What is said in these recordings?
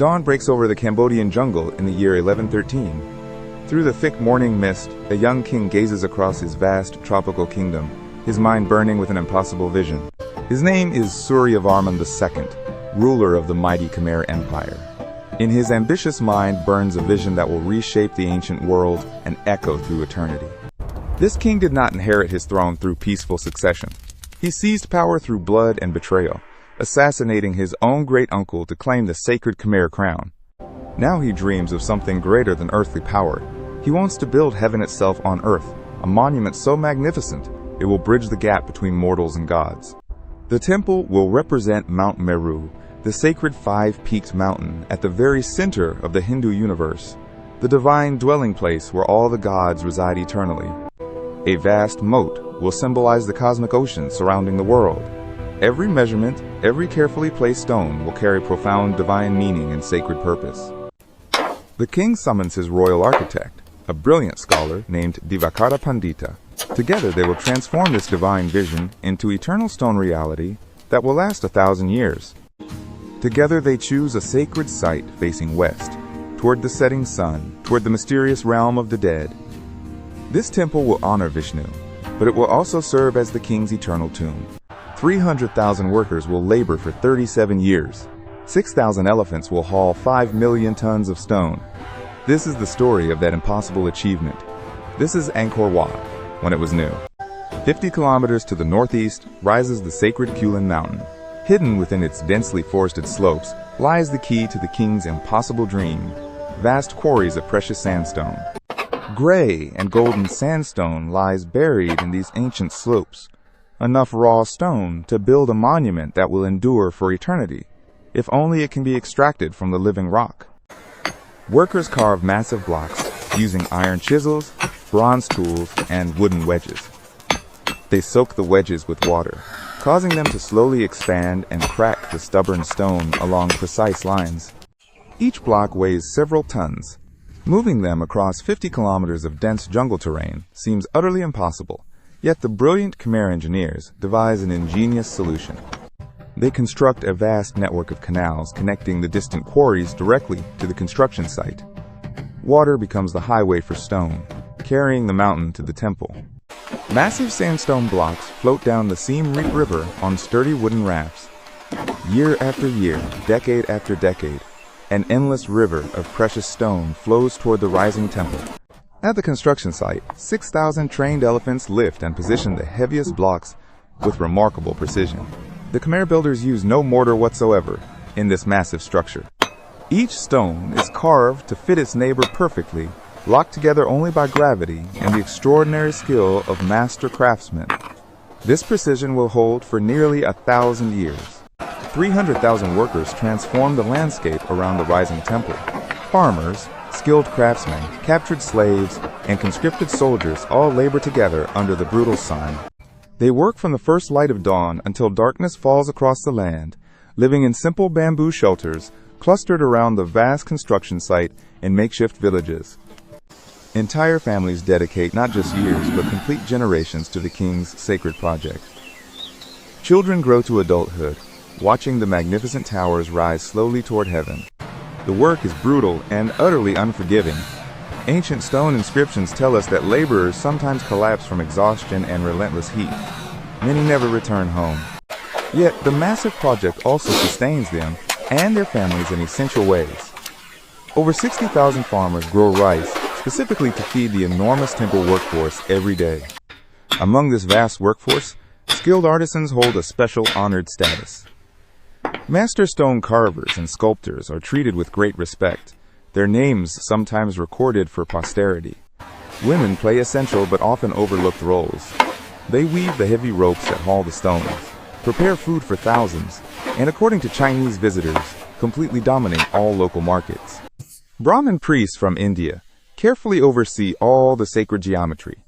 Dawn breaks over the Cambodian jungle in the year 1113. Through the thick morning mist, a young king gazes across his vast tropical kingdom, his mind burning with an impossible vision. His name is Suryavarman II, ruler of the mighty Khmer Empire. In his ambitious mind burns a vision that will reshape the ancient world and echo through eternity. This king did not inherit his throne through peaceful succession. He seized power through blood and betrayal, assassinating his own great-uncle to claim the sacred Khmer crown. Now he dreams of something greater than earthly power. He wants to build heaven itself on earth, a monument so magnificent it will bridge the gap between mortals and gods. The temple will represent Mount Meru, the sacred five-peaked mountain at the very center of the Hindu universe, the divine dwelling place where all the gods reside eternally. A vast moat will symbolize the cosmic ocean surrounding the world. Every measurement, every carefully placed stone will carry profound divine meaning and sacred purpose. The king summons his royal architect, a brilliant scholar named Divakara Pandita. Together they will transform this divine vision into eternal stone reality that will last 1,000 years. Together they choose a sacred site facing west, toward the setting sun, toward the mysterious realm of the dead. This temple will honor Vishnu, but it will also serve as the king's eternal tomb. 300,000 workers will labor for 37 years. 6,000 elephants will haul 5 million tons of stone. This is the story of that impossible achievement. This is Angkor Wat, when it was new. 50 kilometers to the northeast rises the sacred Kulin Mountain. Hidden within its densely forested slopes lies the key to the king's impossible dream, vast quarries of precious sandstone. Gray and golden sandstone lies buried in these ancient slopes, enough raw stone to build a monument that will endure for eternity, if only it can be extracted from the living rock. Workers carve massive blocks using iron chisels, bronze tools, and wooden wedges. They soak the wedges with water, causing them to slowly expand and crack the stubborn stone along precise lines. Each block weighs several tons. Moving them across 50 kilometers of dense jungle terrain seems utterly impossible, yet the brilliant Khmer engineers devise an ingenious solution. They construct a vast network of canals connecting the distant quarries directly to the construction site. Water becomes the highway for stone, carrying the mountain to the temple. Massive sandstone blocks float down the Siem Reap River on sturdy wooden rafts. Year after year, decade after decade, an endless river of precious stone flows toward the rising temple. At the construction site, 6,000 trained elephants lift and position the heaviest blocks with remarkable precision. The Khmer builders use no mortar whatsoever in this massive structure. Each stone is carved to fit its neighbor perfectly, locked together only by gravity and the extraordinary skill of master craftsmen. This precision will hold for nearly 1,000 years. 300,000 workers transform the landscape around the rising temple. Farmers, skilled craftsmen, captured slaves, and conscripted soldiers all labor together under the brutal sun. They work from the first light of dawn until darkness falls across the land, living in simple bamboo shelters clustered around the vast construction site in makeshift villages. Entire families dedicate not just years but complete generations to the king's sacred project. Children grow to adulthood, watching the magnificent towers rise slowly toward heaven. The work is brutal and utterly unforgiving. Ancient stone inscriptions tell us that laborers sometimes collapse from exhaustion and relentless heat. Many never return home. Yet the massive project also sustains them and their families in essential ways. Over 60,000 farmers grow rice specifically to feed the enormous temple workforce every day. Among this vast workforce, skilled artisans hold a special honored status. Master stone carvers and sculptors are treated with great respect, their names sometimes recorded for posterity. Women play essential but often overlooked roles. They weave the heavy ropes that haul the stones, prepare food for thousands, and according to Chinese visitors, completely dominate all local markets. Brahmin priests from India carefully oversee all the sacred geometry.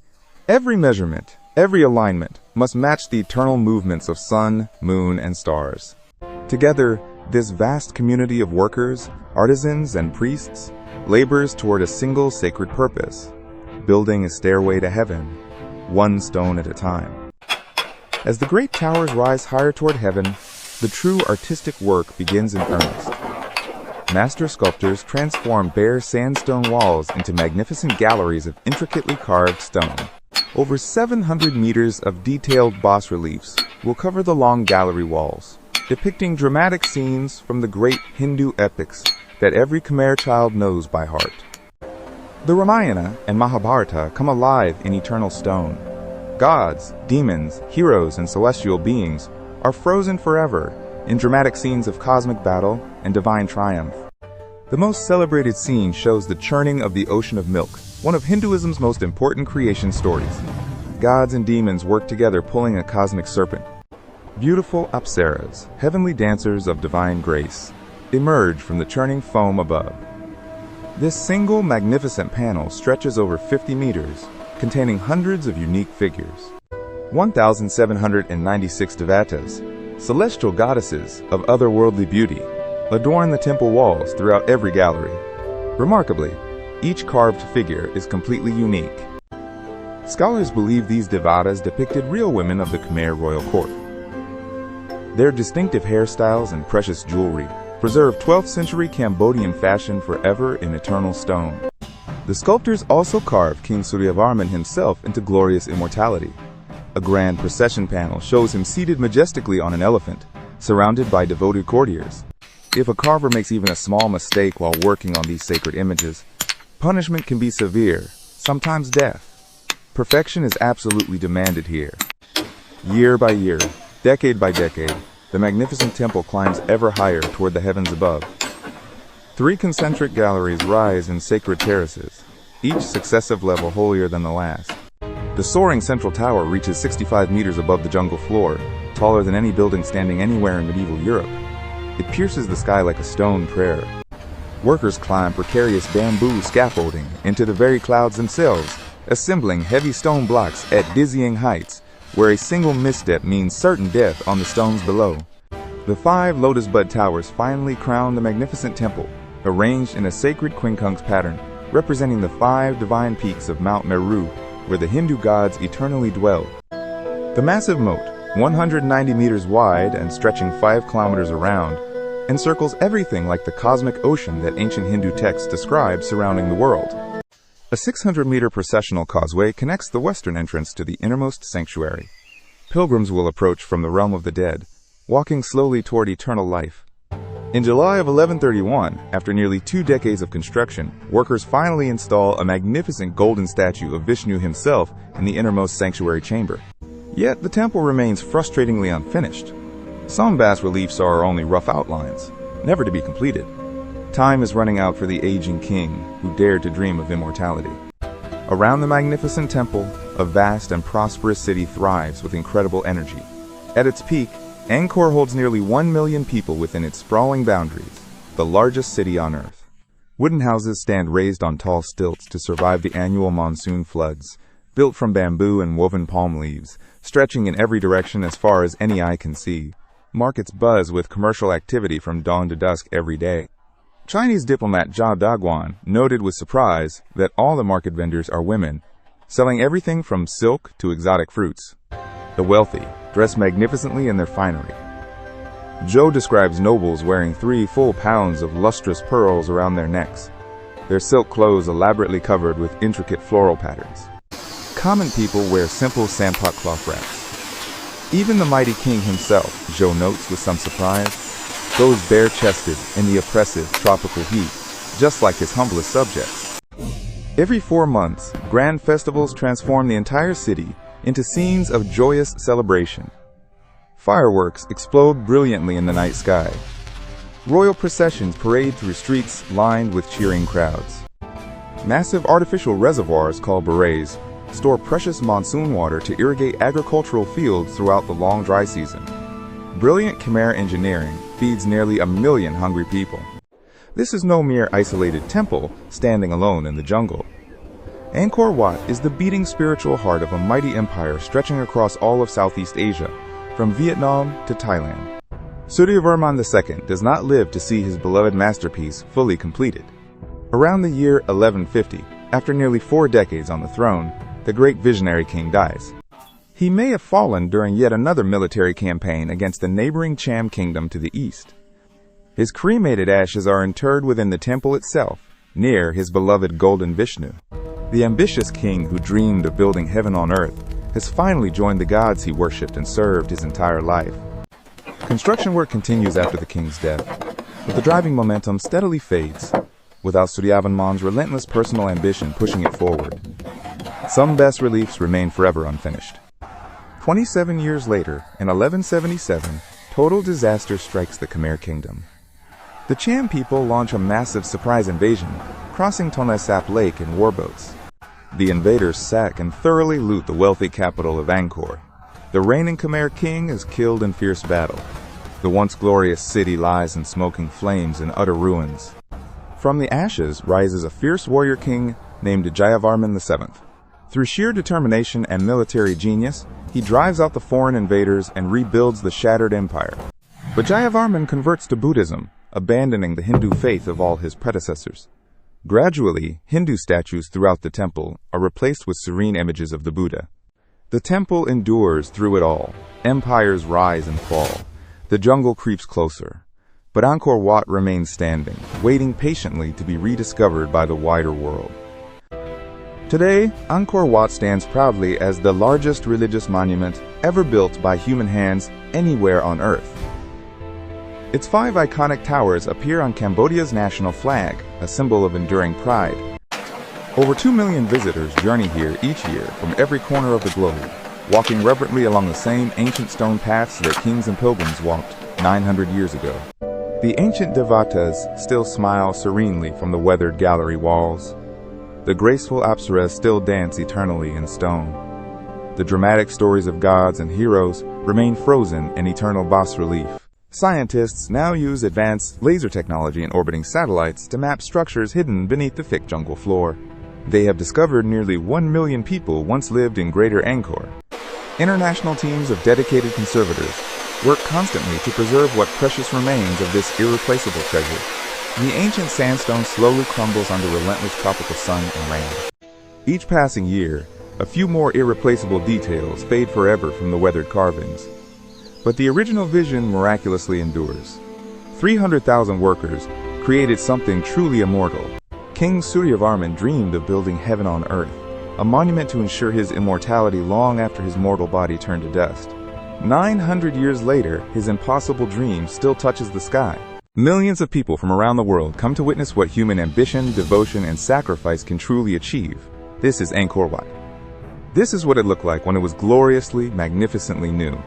Every measurement, every alignment must match the eternal movements of sun, moon, and stars. Together, this vast community of workers, artisans, and priests labors toward a single sacred purpose, building a stairway to heaven, one stone at a time. As the great towers rise higher toward heaven, the true artistic work begins in earnest. master sculptors transform bare sandstone walls into magnificent galleries of intricately carved stone. Over 700 meters of detailed bas-reliefs will cover the long gallery walls, depicting dramatic scenes from the great Hindu epics that every Khmer child knows by heart. The Ramayana and Mahabharata come alive in eternal stone. Gods, demons, heroes, and celestial beings are frozen forever in dramatic scenes of cosmic battle and divine triumph. The most celebrated scene shows the churning of the ocean of milk, one of Hinduism's most important creation stories. Gods and demons work together pulling a cosmic serpent. Beautiful apsaras, heavenly dancers of divine grace, emerge from the churning foam above. This single magnificent panel stretches over 50 meters, containing hundreds of unique figures. 1,796 devatas, celestial goddesses of otherworldly beauty, adorn the temple walls throughout every gallery. Remarkably, each carved figure is completely unique. Scholars believe these devatas depicted real women of the Khmer royal court. Their distinctive hairstyles and precious jewelry preserve 12th century Cambodian fashion forever in eternal stone. The sculptors also carved King Suryavarman himself into glorious immortality. A grand procession panel shows him seated majestically on an elephant, surrounded by devoted courtiers. If a carver makes even a small mistake while working on these sacred images, punishment can be severe, sometimes death. Perfection is absolutely demanded here. Year by year, decade by decade, the magnificent temple climbs ever higher toward the heavens above. 3 concentric galleries rise in sacred terraces, each successive level holier than the last. The soaring central tower reaches 65 meters above the jungle floor, taller than any building standing anywhere in medieval Europe. It pierces the sky like a stone prayer. Workers climb precarious bamboo scaffolding into the very clouds themselves, assembling heavy stone blocks at dizzying heights, where a single misstep means certain death on the stones below. The 5 lotus bud towers finally crown the magnificent temple, arranged in a sacred quincunx pattern, representing the 5 divine peaks of Mount Meru, where the Hindu gods eternally dwell. The massive moat, 190 meters wide and stretching 5 kilometers around, encircles everything like the cosmic ocean that ancient Hindu texts describe surrounding the world. A 600-meter processional causeway connects the western entrance to the innermost sanctuary. Pilgrims will approach from the realm of the dead, walking slowly toward eternal life. In July of 1131, after nearly 2 decades of construction, workers finally install a magnificent golden statue of Vishnu himself in the innermost sanctuary chamber. Yet the temple remains frustratingly unfinished. Some bas-reliefs are only rough outlines, never to be completed. Time is running out for the aging king who dared to dream of immortality. Around the magnificent temple, a vast and prosperous city thrives with incredible energy. At its peak, Angkor holds nearly 1 million people within its sprawling boundaries, the largest city on earth. Wooden houses stand raised on tall stilts to survive the annual monsoon floods, built from bamboo and woven palm leaves, stretching in every direction as far as any eye can see. Markets buzz with commercial activity from dawn to dusk every day. Chinese diplomat Zhao Daguan noted with surprise that all the market vendors are women, selling everything from silk to exotic fruits. The wealthy dress magnificently in their finery. Zhou describes nobles wearing 3 full pounds of lustrous pearls around their necks, their silk clothes elaborately covered with intricate floral patterns. Common people wear simple sampak cloth wraps. Even the mighty king himself, Zhou notes with some surprise, goes bare-chested in the oppressive tropical heat, just like his humblest subjects. Every 4 months, grand festivals transform the entire city into scenes of joyous celebration. Fireworks explode brilliantly in the night sky. Royal processions parade through streets lined with cheering crowds. Massive artificial reservoirs called barrages store precious monsoon water to irrigate agricultural fields throughout the long dry season. Brilliant Khmer engineering feeds nearly 1 million hungry people. This is no mere isolated temple standing alone in the jungle. Angkor Wat is the beating spiritual heart of a mighty empire stretching across all of Southeast Asia, from Vietnam to Thailand. Suryavarman II does not live to see his beloved masterpiece fully completed. Around the year 1150, after nearly 4 decades on the throne, the great visionary king dies. He may have fallen during yet another military campaign against the neighboring Cham kingdom to the east. His cremated ashes are interred within the temple itself, near his beloved golden Vishnu. The ambitious king who dreamed of building heaven on earth has finally joined the gods he worshipped and served his entire life. Construction work continues after the king's death, but the driving momentum steadily fades, without Suryavarman's relentless personal ambition pushing it forward. Some bas-reliefs remain forever unfinished. 27 years later, in 1177, total disaster strikes the Khmer kingdom. The Cham people launch a massive surprise invasion, crossing Tonle Sap Lake in warboats. The invaders sack and thoroughly loot the wealthy capital of Angkor. The reigning Khmer king is killed in fierce battle. The once glorious city lies in smoking flames and utter ruins. From the ashes rises a fierce warrior king named Suryavarman II. Through sheer determination and military genius, he drives out the foreign invaders and rebuilds the shattered empire. But Suryavarman converts to Buddhism, abandoning the Hindu faith of all his predecessors. Gradually, Hindu statues throughout the temple are replaced with serene images of the Buddha. The temple endures through it all. Empires rise and fall. The jungle creeps closer. But Angkor Wat remains standing, waiting patiently to be rediscovered by the wider world. Today, Angkor Wat stands proudly as the largest religious monument ever built by human hands anywhere on Earth. Its 5 iconic towers appear on Cambodia's national flag, a symbol of enduring pride. Over 2 million visitors journey here each year from every corner of the globe, walking reverently along the same ancient stone paths that kings and pilgrims walked 900 years ago. The ancient devatas still smile serenely from the weathered gallery walls. The graceful apsaras still dance eternally in stone. The dramatic stories of gods and heroes remain frozen in eternal bas-relief. Scientists now use advanced laser technology in orbiting satellites to map structures hidden beneath the thick jungle floor. They have discovered nearly 1 million people once lived in Greater Angkor. International teams of dedicated conservators work constantly to preserve what precious remains of this irreplaceable treasure. The ancient sandstone slowly crumbles under relentless tropical sun and rain. Each passing year, a few more irreplaceable details fade forever from the weathered carvings. But the original vision miraculously endures. 300,000 workers created something truly immortal. King Suryavarman dreamed of building heaven on earth, a monument to ensure his immortality long after his mortal body turned to dust. 900 years later, his impossible dream still touches the sky. Millions of people from around the world come to witness what human ambition, devotion, and sacrifice can truly achieve. This is Angkor Wat. This is what it looked like when it was gloriously, magnificently new.